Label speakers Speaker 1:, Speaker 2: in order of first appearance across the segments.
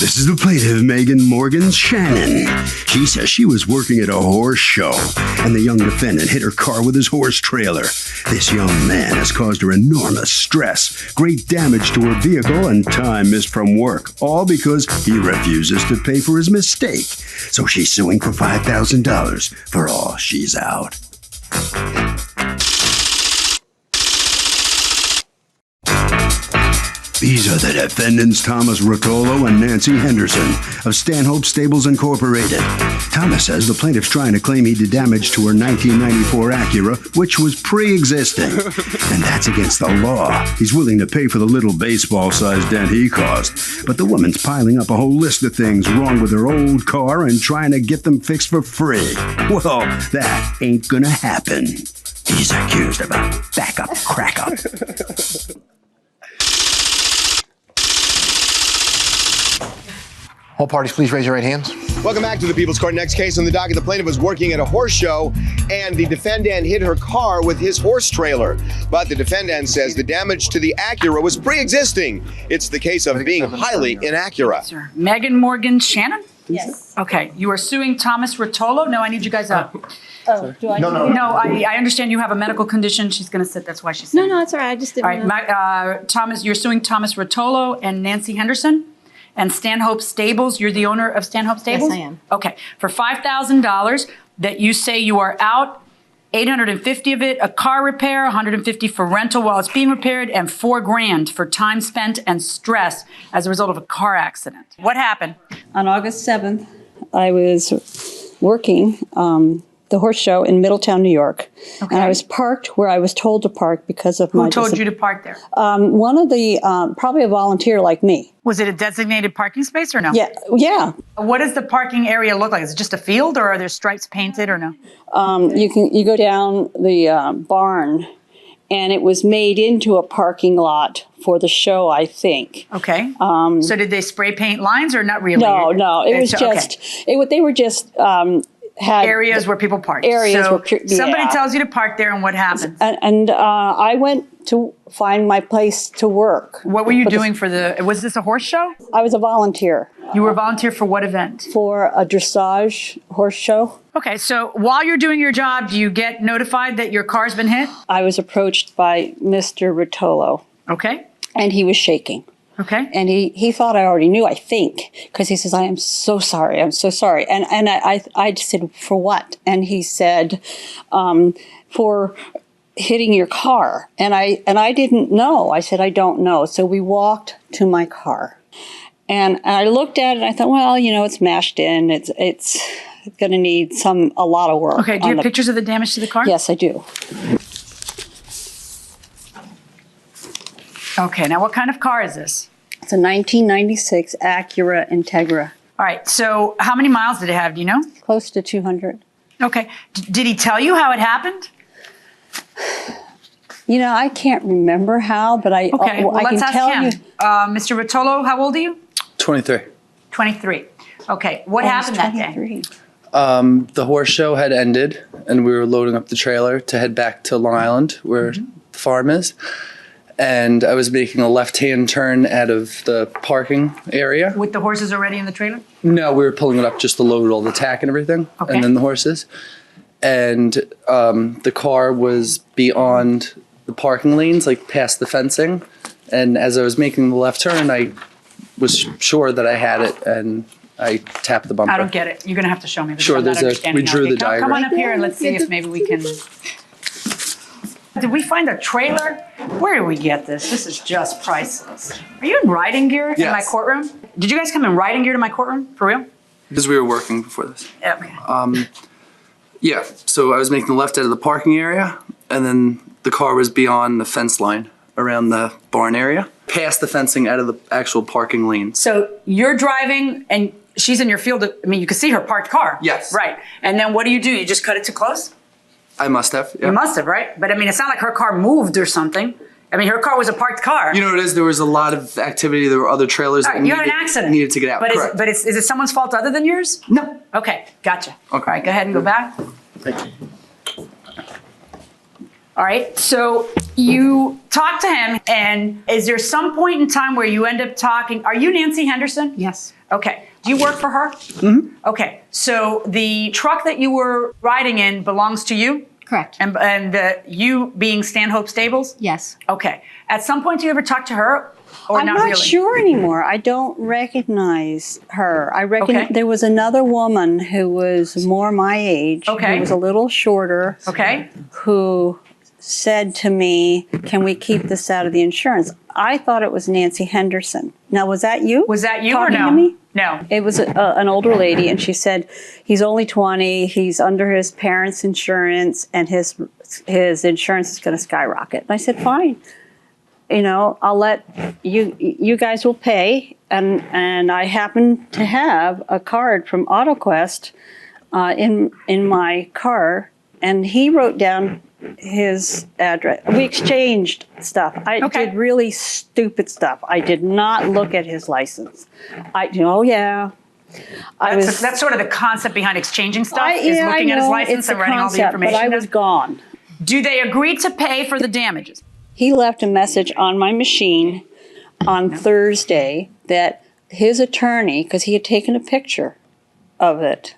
Speaker 1: This is the plaintiff, Megan Morgan Shannon. She says she was working at a horse show, and the young defendant hit her car with his horse trailer. This young man has caused her enormous stress, great damage to her vehicle, and time missed from work, all because he refuses to pay for his mistake. So she's suing for $5,000 for all she's out. These are the defendants, Thomas Rotolo and Nancy Henderson of Stanhope Stables Incorporated. Thomas says the plaintiff's trying to claim he did damage to her 1994 Acura, which was pre-existing. And that's against the law. He's willing to pay for the little baseball-sized dent he caused. But the woman's piling up a whole list of things wrong with her old car and trying to get them fixed for free. Well, that ain't gonna happen. He's accused of a backup crack-up.
Speaker 2: All parties, please raise your right hands.
Speaker 3: Welcome back to the People's Court. Next case on the docket. The plaintiff was working at a horse show, and the defendant hit her car with his horse trailer. But the defendant says the damage to the Acura was pre-existing. It's the case of being highly inaccurate.
Speaker 4: Sir. Megan Morgan Shannon?
Speaker 5: Yes.
Speaker 4: Okay, you are suing Thomas Rotolo? No, I need you guys up.
Speaker 5: Oh, do I?
Speaker 4: No, I understand you have a medical condition. She's going to sit. That's why she's sitting.
Speaker 5: No, it's all right. I just didn't
Speaker 4: All right, Thomas, you're suing Thomas Rotolo and Nancy Henderson and Stanhope Stables. You're the owner of Stanhope Stables?
Speaker 5: Yes, I am.
Speaker 4: Okay, for $5,000 that you say you are out, $850 of it, a car repair, $150 for rental while it's being repaired, and $4,000 for time spent and stress as a result of a car accident. What happened?
Speaker 5: On August 7th, I was working the horse show in Middletown, New York.
Speaker 4: Okay.
Speaker 5: And I was parked where I was told to park because of
Speaker 4: Who told you to park there?
Speaker 5: One of the, probably a volunteer like me.
Speaker 4: Was it a designated parking space or no?
Speaker 5: Yeah.
Speaker 4: What does the parking area look like? Is it just a field or are there stripes painted or no?
Speaker 5: You go down the barn, and it was made into a parking lot for the show, I think.
Speaker 4: Okay. So did they spray paint lines or not really?
Speaker 5: No. It was just, they were just, had
Speaker 4: areas where people park.
Speaker 5: Areas
Speaker 4: so
Speaker 5: where
Speaker 4: somebody tells you to park there, and what happens?
Speaker 5: And I went to find my place to work.
Speaker 4: What were you doing for the? Was this a horse show?
Speaker 5: I was a volunteer.
Speaker 4: You were a volunteer for what event?
Speaker 5: For a dressage horse show.
Speaker 4: Okay, so while you're doing your job, do you get notified that your car's been hit?
Speaker 5: I was approached by Mr. Rotolo.
Speaker 4: Okay.
Speaker 5: And he was shaking.
Speaker 4: Okay.
Speaker 5: And he thought I already knew, I think, because he says, I am so sorry, I'm so sorry. And I just said, for what? And he said, for hitting your car. And I didn't know. I said, I don't know. So we walked to my car. And I looked at it and I thought, well, it's mashed in. It's going to need a lot of work.
Speaker 4: Okay, do you have pictures of the damage to the car?
Speaker 5: Yes, I do.
Speaker 4: Okay, now what kind of car is this?
Speaker 5: It's a 1996 Acura Integra.
Speaker 4: All right, so how many miles did it have, do you know?
Speaker 5: Close to 200.
Speaker 4: Okay, did he tell you how it happened?
Speaker 5: I can't remember how, but I
Speaker 4: let's
Speaker 5: can tell
Speaker 4: ask
Speaker 5: you.
Speaker 4: Mr. Rotolo, how old are you?
Speaker 6: 23.
Speaker 4: 23. Okay, what happened that day?
Speaker 6: The horse show had ended, and we were loading up the trailer to head back to Long Island, where the farm is. And I was making a left-hand turn out of the parking area.
Speaker 4: With the horses already in the trailer?
Speaker 6: No, we were pulling it up just to load all the tack and everything, and then the horses. And the car was beyond the parking lanes, like past the fencing. And as I was making the left turn, I was sure that I had it, and I tapped the bumper.
Speaker 4: I don't get it. You're going to have to show me.
Speaker 6: Sure, we drew the diagram.
Speaker 4: Come on up here and let's see if maybe we can. Did we find a trailer? Where did we get this? This is just priceless. Are you in riding gear in my courtroom? Did you guys come in riding gear to my courtroom? For real?
Speaker 6: Because we were working before this.
Speaker 4: Okay.
Speaker 6: Yeah, so I was making the left out of the parking area, and then the car was beyond the fence line around the barn area, past the fencing out of the actual parking lane.
Speaker 4: So you're driving and she's in your field. I mean, you can see her parked car.
Speaker 6: Yes.
Speaker 4: Right. And then what do? You just cut it too close?
Speaker 6: I must have. Yeah.
Speaker 4: You must have, right? But I mean, it's not like her car moved or something. I mean, her car was a parked car.
Speaker 6: You know what it is? There was a lot of activity. There were other trailers that
Speaker 4: you had an accident.
Speaker 6: Needed to get out.
Speaker 4: But is it someone's fault other than yours?
Speaker 6: No.
Speaker 4: Okay, gotcha.
Speaker 6: Okay.
Speaker 4: All right, go ahead and go back.
Speaker 6: Thank you.
Speaker 4: All right, so you talk to him, and is there some point in time where you end up talking? Are you Nancy Henderson?
Speaker 7: Yes.
Speaker 4: Okay. Do you work for her? Mm-hmm. Okay. So the truck that you were riding in belongs to you?
Speaker 2: Correct.
Speaker 4: And you being Stanhope Stables?
Speaker 2: Yes.
Speaker 4: Okay. At some point, do you ever talk to her? Or
Speaker 5: I'm
Speaker 4: not
Speaker 5: not
Speaker 4: really?
Speaker 5: sure anymore. I don't recognize her. I reckon
Speaker 4: Okay.
Speaker 5: there was another woman who was more my age,
Speaker 4: Okay.
Speaker 5: who was a little shorter,
Speaker 4: Okay.
Speaker 5: who said to me, "Can we keep this out of the insurance?" I thought it was Nancy Henderson. Now, was that you?
Speaker 4: Was that you
Speaker 5: talking
Speaker 4: or no?
Speaker 5: to me?
Speaker 4: No.
Speaker 5: It was an older lady, and she said, "He's only 20. He's under his parents' insurance, and his insurance is going to skyrocket." And I said, "Fine. You know, I'll let you guys will pay." And I happen to have a card from AutoQuest in my car, and he wrote down his address. We exchanged stuff. I did really stupid stuff. I did not look at his license.
Speaker 4: That's sort of the concept behind exchanging stuff, is looking at his license and writing all the information
Speaker 5: but I
Speaker 4: down.
Speaker 5: was gone.
Speaker 4: Do they agree to pay for the damages?
Speaker 5: He left a message on my machine on Thursday that his attorney, because he had taken a picture of it,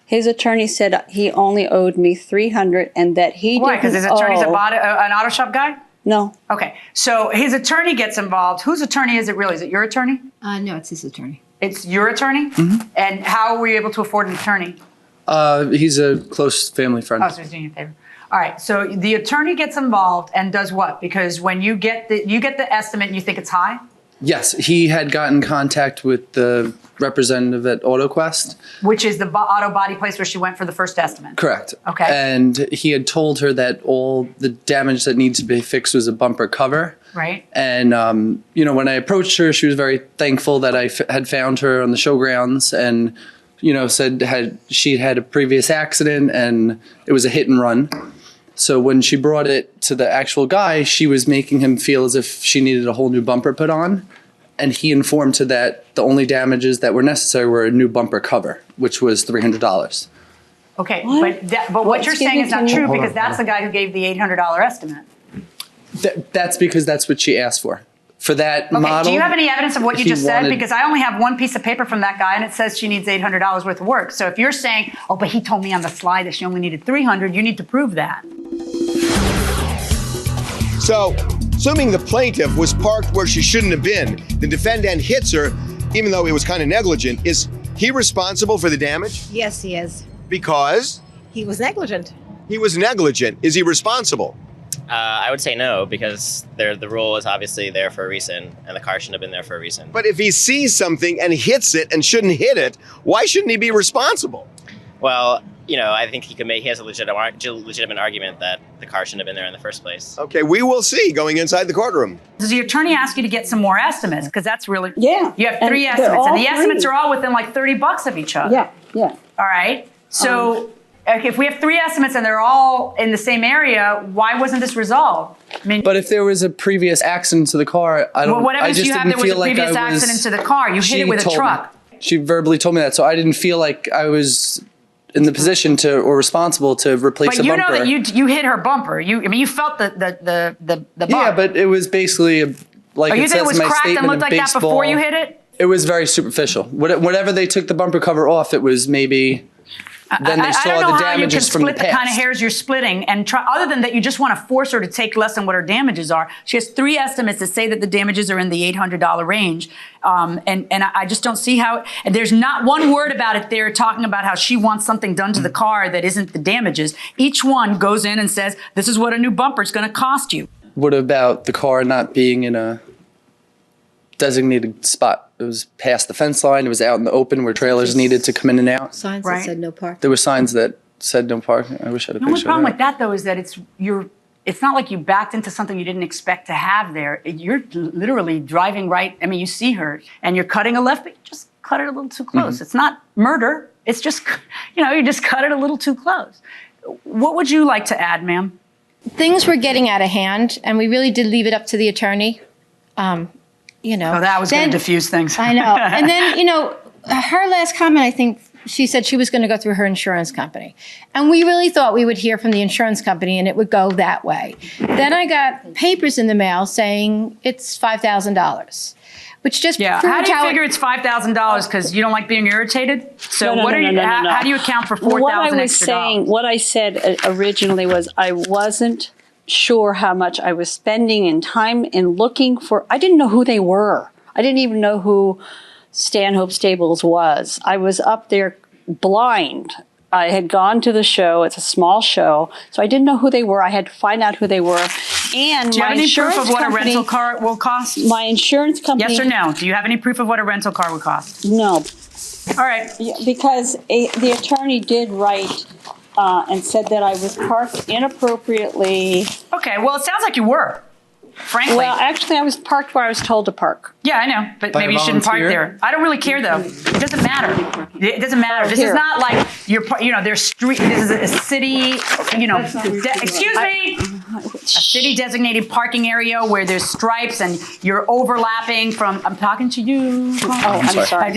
Speaker 5: his attorney said he only owed me $300 and that he
Speaker 4: Why? Because his attorney's an auto shop guy?
Speaker 5: No.
Speaker 4: Okay. So his attorney gets involved. Whose attorney is it really? Is it your attorney?
Speaker 2: No, it's his attorney.
Speaker 4: It's your attorney? Mm-hmm. And how were you able to afford an attorney?
Speaker 6: He's a close family friend.
Speaker 4: Oh, so he's doing you a favor. All right. So the attorney gets involved and does what? Because when you get the estimate and you think it's high?
Speaker 6: Yes, he had gotten contact with the representative at AutoQuest.
Speaker 4: Which is the auto body place where she went for the first estimate.
Speaker 6: Correct.
Speaker 4: Okay.
Speaker 6: And he had told her that all the damage that needs to be fixed was a bumper cover.
Speaker 4: Right.
Speaker 6: And, when I approached her, she was very thankful that I had found her on the showgrounds and, said she'd had a previous accident and it was a hit and run. So when she brought it to the actual guy, she was making him feel as if she needed a whole new bumper put on. And he informed her that the only damages that were necessary were a new bumper cover, which was $300.
Speaker 4: Okay,
Speaker 5: What?
Speaker 4: but what you're saying is not true because that's the guy who gave the $800 estimate.
Speaker 6: That's because that's what she asked for. For that model.
Speaker 4: Do you have any evidence of what you just said?
Speaker 6: wanted-
Speaker 4: Because I only have one piece of paper from that guy, and it says she needs $800 worth of work. So if you're saying, oh, but he told me on the slide that she only needed $300, you need to prove that.
Speaker 3: So, assuming the plaintiff was parked where she shouldn't have been, the defendant hits her, even though it was kind of negligent. Is he responsible for the damage?
Speaker 7: Yes, he is.
Speaker 3: Because
Speaker 7: He was negligent.
Speaker 3: he was negligent. Is he responsible?
Speaker 8: I would say no, because the rule is obviously there for a reason, and the car shouldn't have been there for a reason.
Speaker 3: But if he sees something and hits it and shouldn't hit it, why shouldn't he be responsible?
Speaker 8: Well, I think he has a legitimate argument that the car shouldn't have been there in the first place.
Speaker 3: Okay, we will see going inside the courtroom.
Speaker 4: Does the attorney ask you to get some more estimates? Because that's really...
Speaker 5: Yeah.
Speaker 4: You have
Speaker 5: And
Speaker 4: three
Speaker 5: they're
Speaker 4: estimates,
Speaker 5: all
Speaker 4: and the
Speaker 5: free.
Speaker 4: estimates are all within like $30 of each other.
Speaker 5: Yeah.
Speaker 4: All right. So if we have three estimates and they're all in the same area, why wasn't this resolved? I mean,
Speaker 6: But if there was a previous accident to the car,
Speaker 4: what
Speaker 6: I
Speaker 4: evidence
Speaker 6: just
Speaker 4: do you have
Speaker 6: didn't
Speaker 4: there was
Speaker 6: feel
Speaker 4: a
Speaker 6: like
Speaker 4: previous
Speaker 6: I was...
Speaker 4: accident to the car? You hit
Speaker 6: She
Speaker 4: it with a
Speaker 6: told me.
Speaker 4: truck.
Speaker 6: She verbally told me that, so I didn't feel like I was in the position to or responsible to replace
Speaker 4: But
Speaker 6: a
Speaker 4: you
Speaker 6: bumper.
Speaker 4: know that you hit her bumper. You felt the bump.
Speaker 6: Yeah, but it was basically like
Speaker 4: you
Speaker 6: it
Speaker 4: think
Speaker 6: says
Speaker 4: it was
Speaker 6: in my
Speaker 4: cracked and
Speaker 6: statement
Speaker 4: looked
Speaker 6: in
Speaker 4: like that
Speaker 6: baseball.
Speaker 4: before you hit it?
Speaker 6: It was very superficial. Whatever they took the bumper cover off, it was maybe. Then they
Speaker 4: I
Speaker 6: saw
Speaker 4: don't know
Speaker 6: the
Speaker 4: how you can
Speaker 6: damages from the
Speaker 4: split the kind of
Speaker 6: past.
Speaker 4: hairs you're splitting and try, other than that you just want to force her to take less than what her damages are. She has three estimates that say that the damages are in the $800 range. And I just don't see how, and there's not one word about it there talking about how she wants something done to the car that isn't the damages. Each one goes in and says, this is what a new bumper is going to cost you.
Speaker 6: What about the car not being in a designated spot? It was past the fence line. It was out in the open where trailers needed to come in and out.
Speaker 7: Signs
Speaker 4: Right.
Speaker 7: that said no parking.
Speaker 6: There were signs that said no parking. I wish I had a
Speaker 4: The only
Speaker 6: picture
Speaker 4: problem
Speaker 6: of
Speaker 4: with that, though, is that it's not like you backed into something you didn't expect to have there. You're literally driving right. I mean, you see her and you're cutting a left, but you just cut it a little too close. It's not murder. It's just, you just cut it a little too close. What would you like to add, ma'am?
Speaker 2: Things were getting out of hand, and we really did leave it up to the attorney.
Speaker 4: Oh, that was going to diffuse things.
Speaker 2: I know. And then, her last comment, I think she said she was going to go through her insurance company. And we really thought we would hear from the insurance company and it would go that way. Then I got papers in the mail saying it's $5,000. which just
Speaker 4: Yeah.
Speaker 2: proved
Speaker 4: How do you figure it's $5,000 because you don't like being irritated? So
Speaker 5: No,
Speaker 4: what
Speaker 5: no,
Speaker 4: are
Speaker 5: no,
Speaker 4: you?
Speaker 5: no, no, no.
Speaker 4: How do you account for $4,000
Speaker 5: What I was
Speaker 4: extra
Speaker 5: saying,
Speaker 4: dollars?
Speaker 5: what I said originally was I wasn't sure how much I was spending in time in looking for. I didn't know who they were. I didn't even know who Stanhope Stables was. I was up there blind. I had gone to the show. It's a small show, so I didn't know who they were. I had to find out who they were. And
Speaker 4: Do you
Speaker 5: my
Speaker 4: have any
Speaker 5: insurance
Speaker 4: proof of what
Speaker 5: company,
Speaker 4: a rental car will cost?
Speaker 5: My insurance company.
Speaker 4: Yes or no? Do you have any proof of what a rental car would cost?
Speaker 5: No,
Speaker 4: All right.
Speaker 5: because the attorney did write and said that I was parked inappropriately.
Speaker 4: Okay. Well, it sounds like you were. Frankly.
Speaker 5: Well, actually, I was parked where I was told to park.
Speaker 4: Yeah, I know, but
Speaker 6: By a
Speaker 4: maybe you shouldn't park
Speaker 6: volunteer?
Speaker 4: there. I don't really care though. It doesn't matter. It doesn't matter. This is
Speaker 5: Here.
Speaker 4: not like there's street. This is a city. Excuse me. A city designated parking area where there's stripes and you're overlapping from. I'm talking to you.
Speaker 5: Oh, I'm sorry.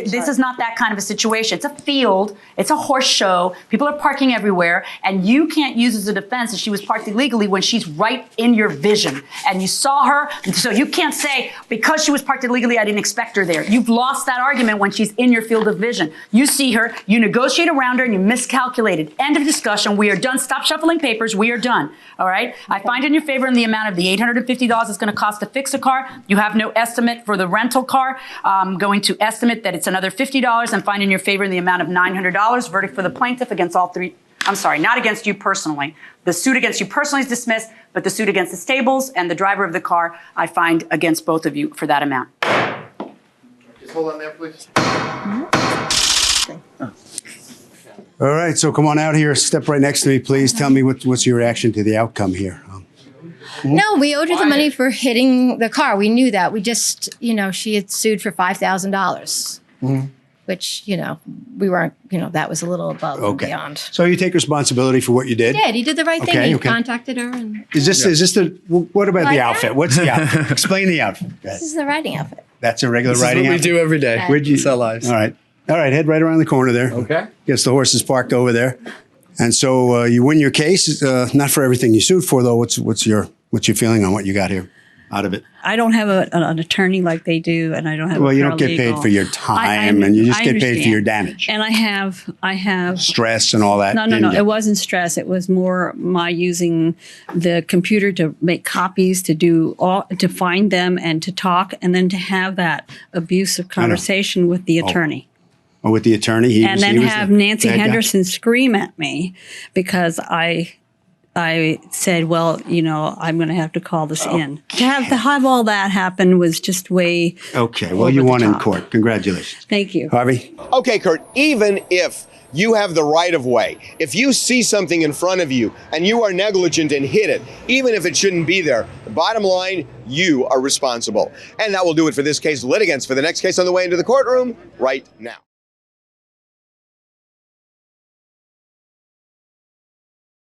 Speaker 4: This is not that kind of a situation. It's a field. It's a horse show. People are parking everywhere, and you can't use as a defense that she was parked illegally when she's right in your vision and you saw her. So you can't say because she was parked illegally, I didn't expect her there. You've lost that argument when she's in your field of vision. You see her, you negotiate around her, and you miscalculated. End of discussion. We are done. Stop shuffling papers. We are done. All right. I find in your favor in the amount of the $850 it's going to cost to fix a car. You have no estimate for the rental car. I'm going to estimate that it's another $50 and find in your favor in the amount of $900. Verdict for the plaintiff against all three. I'm sorry, not against you personally. The suit against you personally is dismissed, but the suit against the stables and the driver of the car, I find against both of you for that amount.
Speaker 7: Just hold on there, please.
Speaker 1: All right, so come on out here. Step right next to me, please. Tell me what's your reaction to the outcome here.
Speaker 2: No, we owed her the money for hitting the car. We knew that. We just, she had sued for $5,000, which, we weren't, that was a little above and beyond.
Speaker 1: So you take responsibility for what you did?
Speaker 2: He did the right thing.
Speaker 1: Okay,
Speaker 2: He
Speaker 1: okay.
Speaker 2: contacted her. And
Speaker 1: Is this what about
Speaker 2: Like
Speaker 1: the
Speaker 2: that?
Speaker 1: outfit? What's the outfit? Explain the outfit.
Speaker 2: this is the riding outfit.
Speaker 1: That's a regular
Speaker 6: This is
Speaker 1: riding
Speaker 6: what we
Speaker 1: outfit?
Speaker 6: do every day.
Speaker 2: Where'd
Speaker 6: We sell lives.
Speaker 1: All right. Head right around the corner there.
Speaker 6: Okay.
Speaker 1: Gets the horses parked over there. And so you win your case. Not for everything you sued for, though. What's your feeling on what you got here out of it?
Speaker 5: I don't have an attorney like they do, and I don't have.
Speaker 1: Well,
Speaker 5: a
Speaker 1: you don't get paid
Speaker 5: paralegal.
Speaker 1: for your time, and you just
Speaker 5: I
Speaker 1: get paid for
Speaker 5: understand.
Speaker 1: your damage,
Speaker 5: And I have
Speaker 1: stress, and all that.
Speaker 5: No.
Speaker 1: didn't you?
Speaker 5: It wasn't stress. It was more my using the computer to make copies, to find them, and to talk, and then to have that abusive conversation with the attorney.
Speaker 1: Or with the attorney,
Speaker 5: And then have Nancy Henderson scream at me because I said, well, I'm going to have to call this in. To have all that happen was just way.
Speaker 1: Okay, well,
Speaker 5: over
Speaker 1: you
Speaker 5: the
Speaker 1: won in
Speaker 5: top.
Speaker 1: court. Congratulations.
Speaker 5: Thank you.
Speaker 1: Harvey?
Speaker 3: Okay, Kurt, even if you have the right of way, if you see something in front of you and you are negligent and hit it, even if it shouldn't be there, the bottom line, you are responsible. And that will do it for this case. Litigants for the next case on the way into the courtroom right now.